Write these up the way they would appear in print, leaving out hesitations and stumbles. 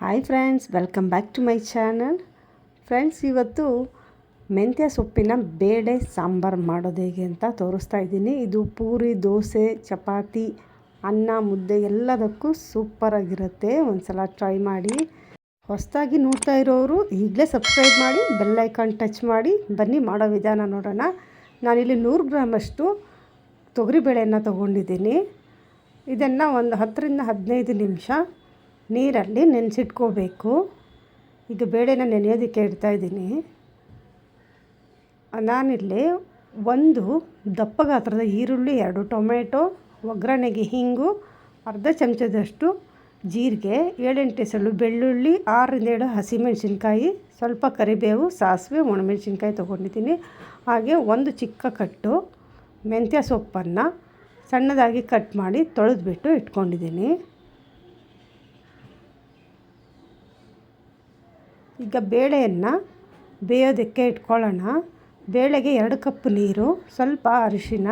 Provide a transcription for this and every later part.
Hi friends, welcome back to my channel. Friends, ಇವತ್ತು ಮೆಂತ್ಯ ಸೊಪ್ಪಿನ ಬೇಳೆ ಸಾಂಬಾರು ಮಾಡೋದು ಹೇಗೆ ಅಂತ ತೋರಿಸ್ತಾ ಇದ್ದೀನಿ. ಇದು ಪೂರಿ, ದೋಸೆ, ಚಪಾತಿ, ಅನ್ನ, ಮುದ್ದೆ ಎಲ್ಲದಕ್ಕೂ ಸೂಪರಾಗಿರುತ್ತೆ. ಒಂದು ಸಲ ಟ್ರೈ ಮಾಡಿ. ಹೊಸದಾಗಿ ನೋಡ್ತಾ ಇರೋರು ಈಗಲೇ ಸಬ್ಸ್ಕ್ರೈಬ್ ಮಾಡಿ, ಬೆಲ್ ಐಕಾನ್ ಟಚ್ ಮಾಡಿ. ಬನ್ನಿ ಮಾಡೋ ವಿಧಾನ ನೋಡೋಣ. ನಾನಿಲ್ಲಿ 100 ಗ್ರಾಮಷ್ಟು ತೊಗರಿಬೇಳೆಯನ್ನು ತೊಗೊಂಡಿದ್ದೀನಿ. ಇದನ್ನು ಒಂದು 10ರಿಂದ 15 ನಿಮಿಷ ನೀರಲ್ಲಿ ನೆನೆಸಿಟ್ಕೋಬೇಕು. ಈಗ ಬೇಳೆನ ನೆನೆಯೋದಕ್ಕೆ ಇಡ್ತಾಯಿದ್ದೀನಿ. ನಾನಿಲ್ಲಿ ಒಂದು ದಪ್ಪ ಗಾತ್ರದ ಈರುಳ್ಳಿ, 2 ಟೊಮೆಟೊ, ಒಗ್ಗರಣೆಗೆ ಹಿಂಗು, ಅರ್ಧ ಚಮಚದಷ್ಟು ಜೀರಿಗೆ, 7-8 ಎಸಳು ಬೆಳ್ಳುಳ್ಳಿ, 6ರಿಂದ 7 ಹಸಿಮೆಣಸಿನ್ಕಾಯಿ, ಸ್ವಲ್ಪ ಕರಿಬೇವು, ಸಾಸಿವೆ, ಒಣಮೆಣಸಿನ್ಕಾಯಿ ತೊಗೊಂಡಿದ್ದೀನಿ. ಹಾಗೆ ಒಂದು ಚಿಕ್ಕ ಕಟ್ಟು ಮೆಂತ್ಯ ಸೊಪ್ಪನ್ನು ಸಣ್ಣದಾಗಿ ಕಟ್ ಮಾಡಿ ತೊಳೆದ್ಬಿಟ್ಟು ಇಟ್ಕೊಂಡಿದ್ದೀನಿ. ಈಗ ಬೇಳೆಯನ್ನು ಬೇಯೋದಕ್ಕೆ ಇಟ್ಕೊಳ್ಳೋಣ. ಬೇಳೆಗೆ 2 ಕಪ್ ನೀರು, ಸ್ವಲ್ಪ ಅರಿಶಿನ,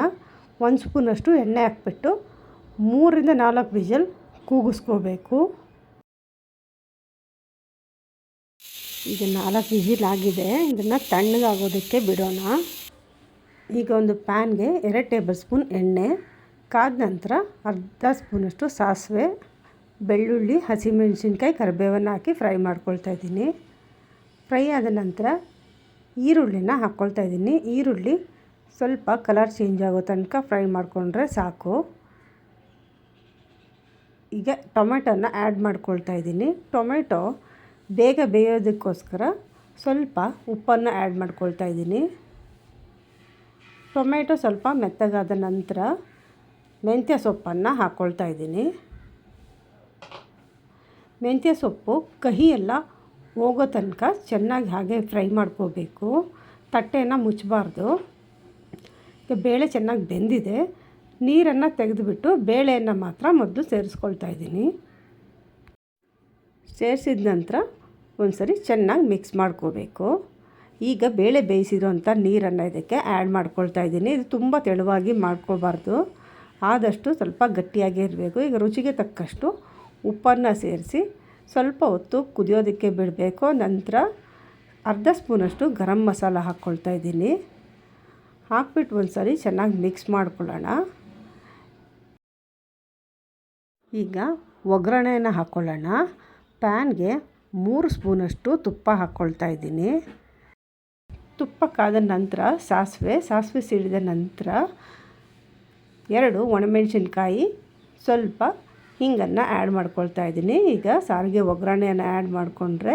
1 ಸ್ಪೂನಷ್ಟು ಎಣ್ಣೆ ಹಾಕ್ಬಿಟ್ಟು 3ರಿಂದ 4 ವಿಷಲ್ ಕೂಗಿಸ್ಕೋಬೇಕು. ಈಗ 4 ವಿಷಲ್ ಆಗಿದೆ. ಇದನ್ನು ತಣ್ಣಗಾಗೋದಕ್ಕೆ ಬಿಡೋಣ. ಈಗ ಒಂದು ಪ್ಯಾನ್ಗೆ 2 ಟೇಬಲ್ ಸ್ಪೂನ್ ಎಣ್ಣೆ ಕಾದ ನಂತರ ಅರ್ಧ ಸ್ಪೂನಷ್ಟು ಸಾಸಿವೆ, ಬೆಳ್ಳುಳ್ಳಿ, ಹಸಿಮೆಣಸಿನ್ಕಾಯಿ, ಕರಿಬೇವನ್ನು ಹಾಕಿ ಫ್ರೈ ಮಾಡ್ಕೊಳ್ತಾ ಇದ್ದೀನಿ. ಫ್ರೈ ಆದ ನಂತರ ಈರುಳ್ಳಿನ ಹಾಕ್ಕೊಳ್ತಾ ಇದ್ದೀನಿ. ಈರುಳ್ಳಿ ಸ್ವಲ್ಪ ಕಲರ್ ಚೇಂಜ್ ಆಗೋ ತನಕ ಫ್ರೈ ಮಾಡಿಕೊಂಡ್ರೆ ಸಾಕು. ಈಗ ಟೊಮೆಟೊನ ಆ್ಯಡ್ ಮಾಡ್ಕೊಳ್ತಾ ಇದ್ದೀನಿ. ಟೊಮೆಟೊ ಬೇಗ ಬೇಯೋದಕ್ಕೋಸ್ಕರ ಸ್ವಲ್ಪ ಉಪ್ಪನ್ನು ಆ್ಯಡ್ ಮಾಡ್ಕೊಳ್ತಾ ಇದ್ದೀನಿ. ಟೊಮೆಟೊ ಸ್ವಲ್ಪ ಮೆತ್ತಗಾದ ನಂತರ ಮೆಂತ್ಯ ಸೊಪ್ಪನ್ನು ಹಾಕ್ಕೊಳ್ತಾ ಇದ್ದೀನಿ. ಮೆಂತ್ಯ ಸೊಪ್ಪು ಕಹಿ ಎಲ್ಲ ಹೋಗೋ ತನಕ ಚೆನ್ನಾಗಿ ಹಾಗೆ ಫ್ರೈ ಮಾಡ್ಕೋಬೇಕು. ತಟ್ಟೆನ ಮುಚ್ಚಬಾರ್ದು. ಈಗ ಬೇಳೆ ಚೆನ್ನಾಗಿ ಬೆಂದಿದೆ. ನೀರನ್ನು ತೆಗೆದುಬಿಟ್ಟು ಬೇಳೆಯನ್ನು ಮಾತ್ರ ಮೊದಲು ಸೇರಿಸ್ಕೊಳ್ತಾ ಇದ್ದೀನಿ. ಸೇರಿಸಿದ ನಂತರ ಒಂದು ಸರಿ ಚೆನ್ನಾಗಿ ಮಿಕ್ಸ್ ಮಾಡ್ಕೋಬೇಕು. ಈಗ ಬೇಳೆ ಬೇಯಿಸಿರೋಂಥ ನೀರನ್ನು ಇದಕ್ಕೆ ಆ್ಯಡ್ ಮಾಡ್ಕೊಳ್ತಾ ಇದ್ದೀನಿ. ಇದು ತುಂಬ ತೆಳುವಾಗಿ ಮಾಡ್ಕೋಬಾರ್ದು, ಆದಷ್ಟು ಸ್ವಲ್ಪ ಗಟ್ಟಿಯಾಗೇ ಇರಬೇಕು. ಈಗ ರುಚಿಗೆ ತಕ್ಕಷ್ಟು ಉಪ್ಪನ್ನು ಸೇರಿಸಿ ಸ್ವಲ್ಪ ಹೊತ್ತು ಕುದಿಯೋದಕ್ಕೆ ಬಿಡಬೇಕು. ನಂತರ ಅರ್ಧ ಸ್ಪೂನಷ್ಟು ಗರಂ ಮಸಾಲ ಹಾಕ್ಕೊಳ್ತಾ ಇದ್ದೀನಿ. ಹಾಕ್ಬಿಟ್ಟು ಒಂದು ಸರಿ ಚೆನ್ನಾಗಿ ಮಿಕ್ಸ್ ಮಾಡ್ಕೊಳ್ಳೋಣ. ಈಗ ಒಗ್ಗರಣೆಯನ್ನು ಹಾಕ್ಕೊಳ್ಳೋಣ. ಪ್ಯಾನ್ಗೆ 3 ಸ್ಪೂನಷ್ಟು ತುಪ್ಪ ಹಾಕ್ಕೊಳ್ತಾ ಇದ್ದೀನಿ. ತುಪ್ಪ ಕಾದ ನಂತರ ಸಾಸಿವೆ ಸಿಡಿದ ನಂತರ 2 ಒಣಮೆಣಸಿನ್ಕಾಯಿ, ಸ್ವಲ್ಪ ಹಿಂಗನ್ನು ಆ್ಯಡ್ ಮಾಡ್ಕೊಳ್ತಾ ಇದ್ದೀನಿ. ಈಗ ಸಾರಿಗೆ ಒಗ್ಗರಣೆಯನ್ನು ಆ್ಯಡ್ ಮಾಡಿಕೊಂಡ್ರೆ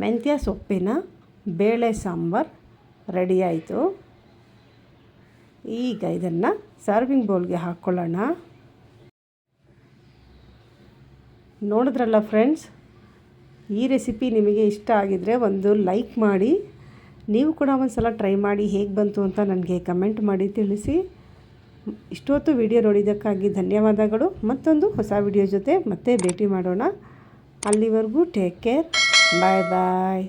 ಮೆಂತ್ಯ ಸೊಪ್ಪಿನ ಬೇಳೆ ಸಾಂಬಾರು ರೆಡಿ ಆಯಿತು. ಈಗ ಇದನ್ನು ಸರ್ವಿಂಗ್ ಬೌಲ್ಗೆ ಹಾಕ್ಕೊಳ್ಳೋಣ. ನೋಡಿದ್ರಲ್ಲ ಫ್ರೆಂಡ್ಸ್, ಈ ರೆಸಿಪಿ ನಿಮಗೆ ಇಷ್ಟ ಆಗಿದರೆ ಒಂದು ಲೈಕ್ ಮಾಡಿ. ನೀವು ಕೂಡ ಒಂದು ಸಲ ಟ್ರೈ ಮಾಡಿ ಹೇಗೆ ಬಂತು ಅಂತ ನನಗೆ ಕಮೆಂಟ್ ಮಾಡಿ ತಿಳಿಸಿ. ಇಷ್ಟೊತ್ತು ವಿಡಿಯೋ ನೋಡಿದ್ದಕ್ಕಾಗಿ ಧನ್ಯವಾದಗಳು. ಮತ್ತೊಂದು ಹೊಸ ವಿಡಿಯೋ ಜೊತೆ ಮತ್ತೆ ಭೇಟಿ ಮಾಡೋಣ. ಅಲ್ಲಿವರೆಗೂ ಟೇಕ್ ಕೇರ್. ಬಾಯ್ ಬಾಯ್.